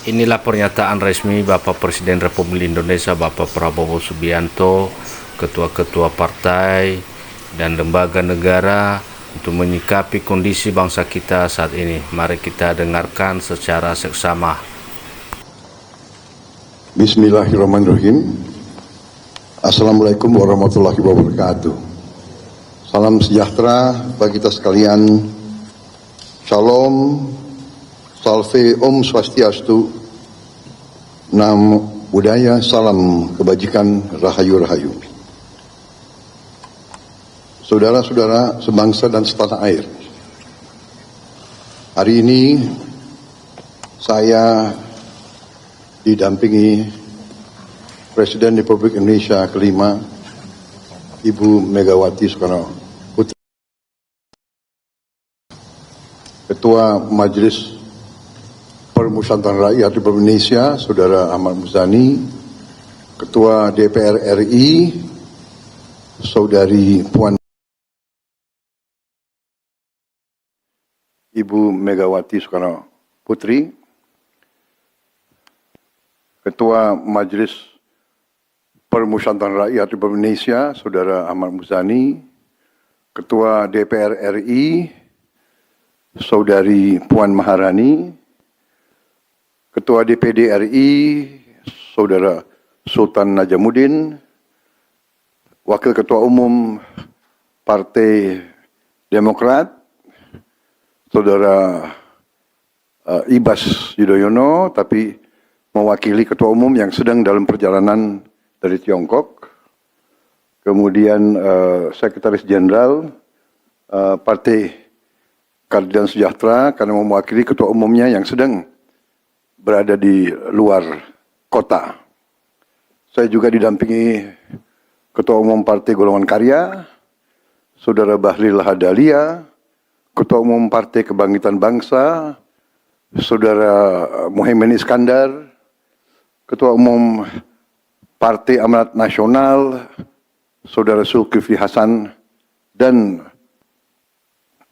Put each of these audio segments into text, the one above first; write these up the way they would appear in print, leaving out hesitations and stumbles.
Inilah pernyataan resmi Bapak Presiden Republik Indonesia Bapak Prabowo Subianto, ketua-ketua partai dan lembaga negara untuk menyikapi kondisi bangsa kita saat ini. Mari kita dengarkan secara seksama. Bismillahirrahmanirrahim. Assalamualaikum warahmatullahi wabarakatuh. Salam sejahtera bagi kita sekalian. Shalom, salve, om swastiastu, namo buddhaya, salam kebajikan, rahayu-rahayu. Saudara-saudara sebangsa dan setanah air, hari ini saya didampingi Presiden Republik Indonesia kelima, Ibu Megawati Soekarno Putri, Ketua Majelis Permusyawaratan Rakyat Republik Indonesia, Saudara Ahmad Muzani, Ketua DPR RI, Saudari Puan Ibu Megawati Soekarno Putri, Ketua Majelis Permusyawaratan Rakyat Republik Indonesia, Saudara Ahmad Muzani, Ketua DPR RI, Saudari Puan Maharani, Ketua DPD RI, Saudara Sultan Najamuddin, Wakil Ketua Umum Partai Demokrat, Saudara Ibas Yudhoyono, tapi mewakili Ketua Umum yang sedang dalam perjalanan dari Tiongkok. Kemudian Sekretaris Jenderal Partai Keadilan Sejahtera karena mewakili Ketua Umumnya yang sedang berada di luar kota. Saya juga didampingi Ketua Umum Partai Golongan Karya, Saudara Bahlil Lahadalia, Ketua Umum Partai Kebangkitan Bangsa, Saudara Muhaimin Iskandar, Ketua Umum Partai Amanat Nasional, Saudara Zulkifli Hasan, dan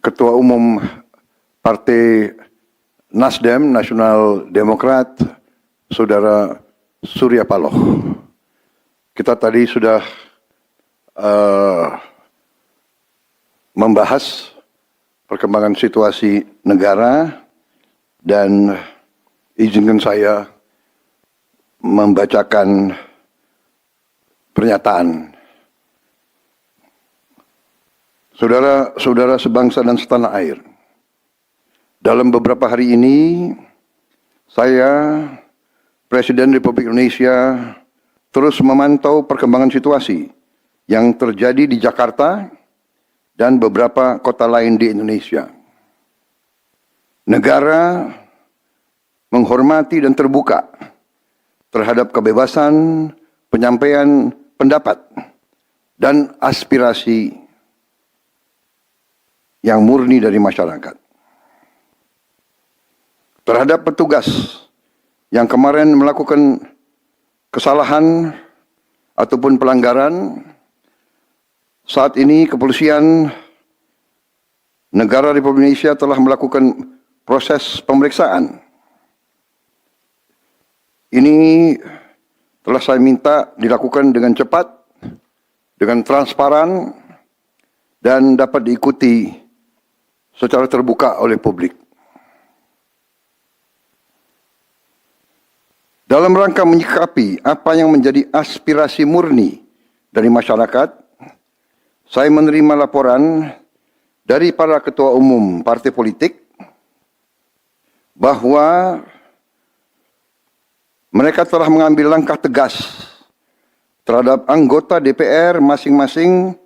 Ketua Umum Partai Nasdem, Nasional Demokrat, Saudara Surya Paloh. Kita tadi sudah membahas perkembangan situasi negara dan izinkan saya membacakan pernyataan. Saudara-saudara sebangsa dan setanah air, dalam beberapa hari ini saya, Presiden Republik Indonesia, terus memantau perkembangan situasi yang terjadi di Jakarta dan beberapa kota lain di Indonesia. Negara menghormati dan terbuka terhadap kebebasan penyampaian pendapat dan aspirasi yang murni dari masyarakat. Terhadap petugas yang kemarin melakukan kesalahan ataupun pelanggaran, saat ini kepolisian negara Republik Indonesia telah melakukan proses pemeriksaan. Ini telah saya minta dilakukan dengan cepat, dengan transparan, dan dapat diikuti secara terbuka oleh publik. Dalam rangka menyikapi apa yang menjadi aspirasi murni dari masyarakat, saya menerima laporan dari para ketua umum partai politik bahwa mereka telah mengambil langkah tegas terhadap anggota DPR masing-masing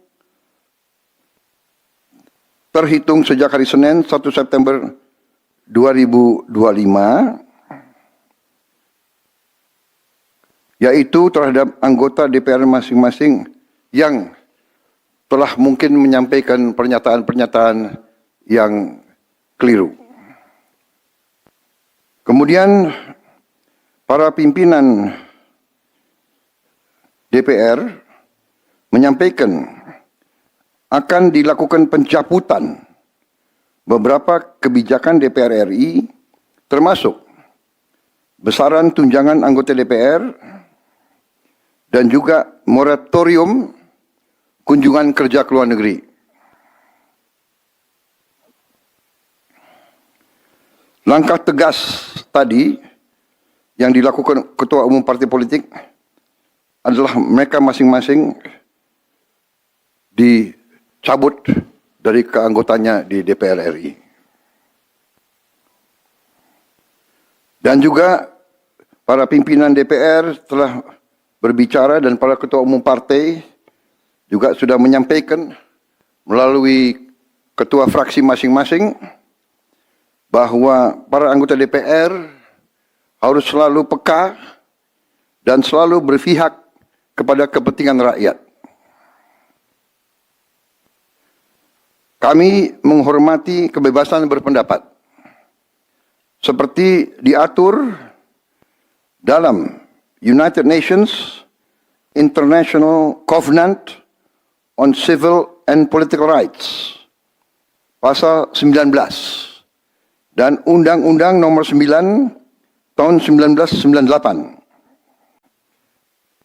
terhitung sejak hari Senin 1 September 2025, yaitu terhadap anggota DPR masing-masing yang telah mungkin menyampaikan pernyataan-pernyataan yang keliru. Kemudian para pimpinan DPR menyampaikan akan dilakukan pencabutan beberapa kebijakan DPR RI, termasuk besaran tunjangan anggota DPR, dan juga moratorium kunjungan kerja ke luar negeri. Langkah tegas tadi yang dilakukan ketua umum partai politik adalah mereka masing-masing dicabut dari keanggotanya di DPR RI. Dan juga para pimpinan DPR telah berbicara dan para ketua umum partai juga sudah menyampaikan melalui ketua fraksi masing-masing bahwa para anggota DPR harus selalu peka dan selalu berpihak kepada kepentingan rakyat. Kami menghormati kebebasan berpendapat seperti diatur dalam United Nations International Covenant on Civil and Political Rights pasal 19 dan Undang-Undang Nomor 9 tahun 1998.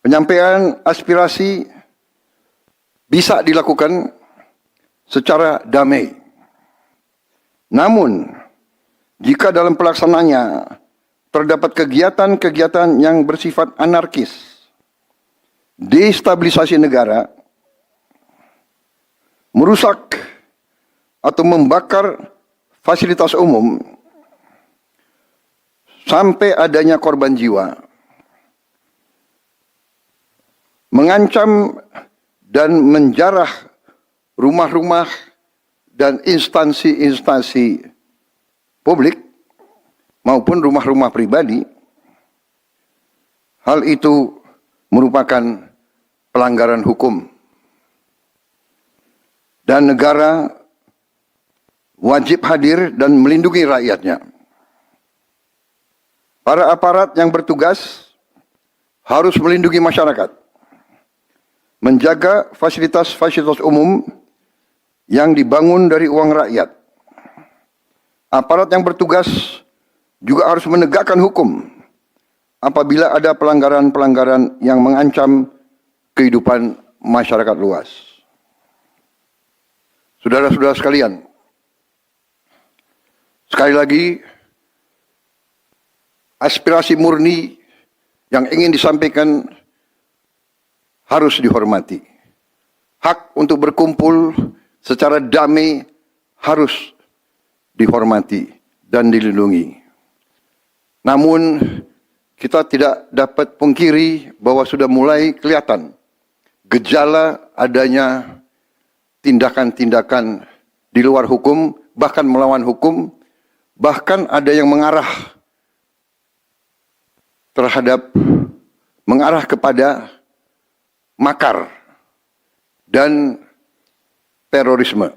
Penyampaian aspirasi bisa dilakukan secara damai. Namun, jika dalam pelaksananya terdapat kegiatan-kegiatan yang bersifat anarkis, destabilisasi negara, merusak atau membakar fasilitas umum, sampai adanya korban jiwa, mengancam dan menjarah rumah-rumah dan instansi-instansi publik maupun rumah-rumah pribadi, hal itu merupakan pelanggaran hukum. Dan negara wajib hadir dan melindungi rakyatnya. Para aparat yang bertugas harus melindungi masyarakat, menjaga fasilitas-fasilitas umum yang dibangun dari uang rakyat. Aparat yang bertugas juga harus menegakkan hukum apabila ada pelanggaran-pelanggaran yang mengancam kehidupan masyarakat luas. Saudara-saudara sekalian, sekali lagi, aspirasi murni yang ingin disampaikan harus dihormati. Hak untuk berkumpul secara damai harus dihormati dan dilindungi. Namun, kita tidak dapat pungkiri bahwa sudah mulai kelihatan gejala adanya tindakan-tindakan di luar hukum, bahkan melawan hukum, bahkan ada yang mengarah kepada makar dan terorisme.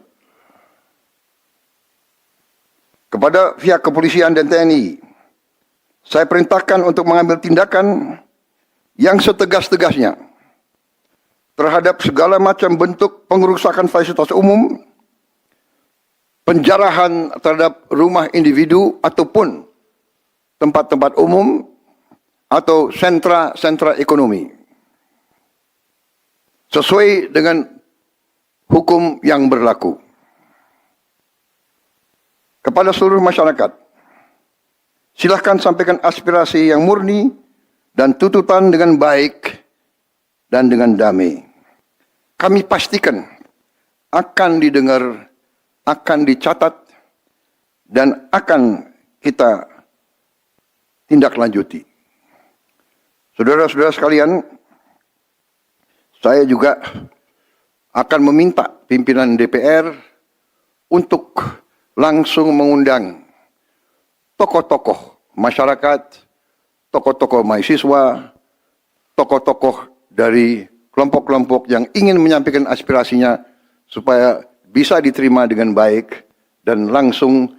Kepada pihak kepolisian dan TNI, saya perintahkan untuk mengambil tindakan yang setegas-tegasnya terhadap segala macam bentuk pengerusakan fasilitas umum, penjarahan terhadap rumah individu ataupun tempat-tempat umum atau sentra-sentra ekonomi, sesuai dengan hukum yang berlaku. Kepada seluruh masyarakat, silahkan sampaikan aspirasi yang murni dan tuntutan dengan baik dan dengan damai. Kami pastikan akan didengar, akan dicatat, dan akan kita tindak lanjuti. Saudara-saudara sekalian, saya juga akan meminta pimpinan DPR untuk langsung mengundang tokoh-tokoh masyarakat, tokoh-tokoh mahasiswa, tokoh-tokoh dari kelompok-kelompok yang ingin menyampaikan aspirasinya supaya bisa diterima dengan baik dan langsung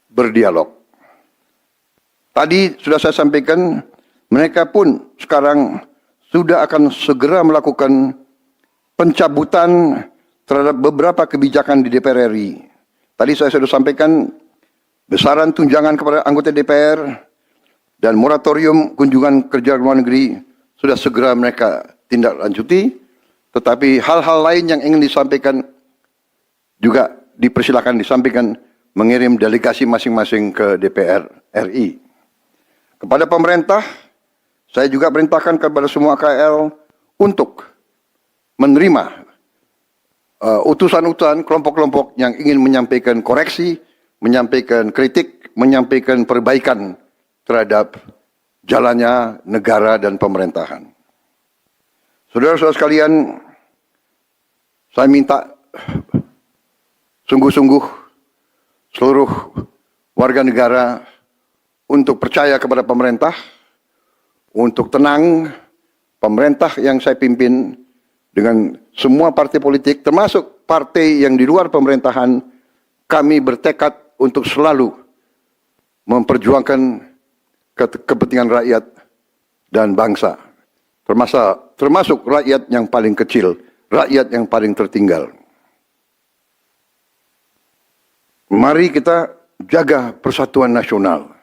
berdialog. Tadi sudah saya sampaikan, mereka pun sekarang sudah akan segera melakukan pencabutan terhadap beberapa kebijakan di DPR RI. Tadi saya sudah sampaikan besaran tunjangan kepada anggota DPR dan moratorium kunjungan kerja luar negeri sudah segera mereka tindak lanjuti, tetapi hal-hal lain yang ingin disampaikan juga dipersilakan disampaikan mengirim delegasi masing-masing ke DPR RI. Kepada pemerintah, saya juga perintahkan kepada semua KL untuk menerima utusan-utusan kelompok-kelompok yang ingin menyampaikan koreksi, menyampaikan kritik, menyampaikan perbaikan terhadap jalannya negara dan pemerintahan. Saudara-saudara sekalian, saya minta sungguh-sungguh seluruh warga negara untuk percaya kepada pemerintah, untuk tenang. Pemerintah yang saya pimpin dengan semua partai politik, termasuk partai yang di luar pemerintahan, kami bertekad untuk selalu memperjuangkan kepentingan rakyat dan bangsa, termasuk rakyat yang paling kecil, rakyat yang paling tertinggal. Mari kita jaga persatuan nasional.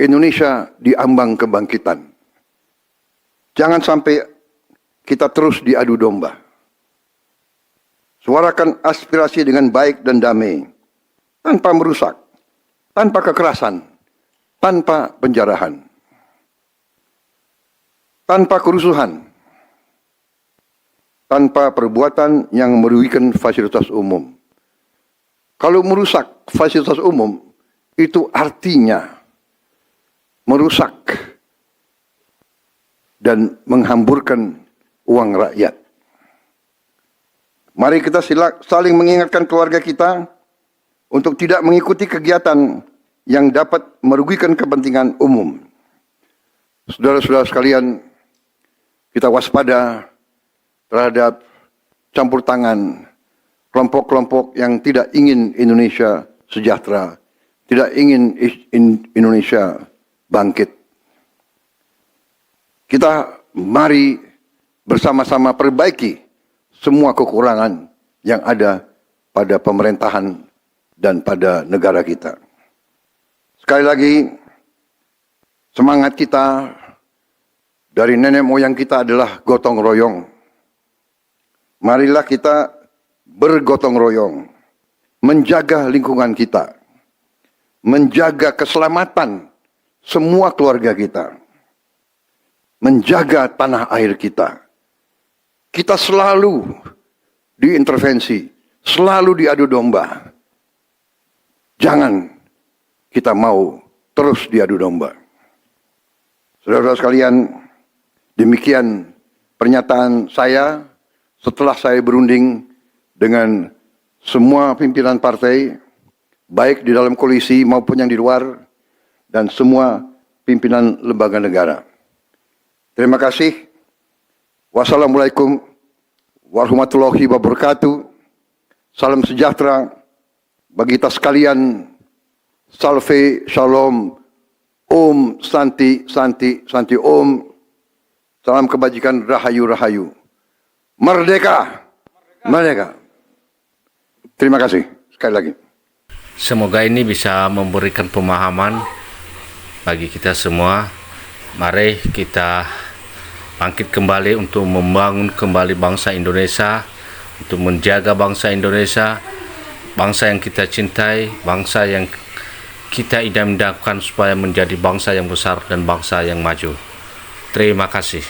Indonesia di ambang kebangkitan. Jangan sampai kita terus diadu domba. Suarakan aspirasi dengan baik dan damai, tanpa merusak, tanpa kekerasan, tanpa penjarahan, tanpa kerusuhan, tanpa perbuatan yang merugikan fasilitas umum. Kalau merusak fasilitas umum, itu artinya merusak dan menghamburkan uang rakyat. Mari kita saling mengingatkan keluarga kita untuk tidak mengikuti kegiatan yang dapat merugikan kepentingan umum. Saudara-saudara sekalian, kita waspada terhadap campur tangan kelompok-kelompok yang tidak ingin Indonesia sejahtera, tidak ingin Indonesia bangkit. Kita mari bersama-sama perbaiki semua kekurangan yang ada pada pemerintahan dan pada negara kita. Sekali lagi, semangat kita dari nenek moyang kita adalah gotong royong. Marilah kita bergotong royong, menjaga lingkungan kita, menjaga keselamatan semua keluarga kita, menjaga tanah air kita. Kita selalu diintervensi, selalu diadu domba. Jangan kita mau terus diadu domba. Saudara-saudara sekalian, demikian pernyataan saya setelah saya berunding dengan semua pimpinan partai, baik di dalam koalisi maupun yang di luar, dan semua pimpinan lembaga negara. Terima kasih. Wassalamualaikum warahmatullahi wabarakatuh. Salam sejahtera bagi kita sekalian. Salve, shalom, om, santi, santi, santi, om. Salam kebajikan, rahayu, rahayu. Merdeka, merdeka. Terima kasih sekali lagi. Semoga ini bisa memberikan pemahaman bagi kita semua. Mari kita bangkit kembali untuk membangun kembali bangsa Indonesia, untuk menjaga bangsa Indonesia, bangsa yang kita cintai, bangsa yang kita idam-idamkan supaya menjadi bangsa yang besar dan bangsa yang maju. Terima kasih.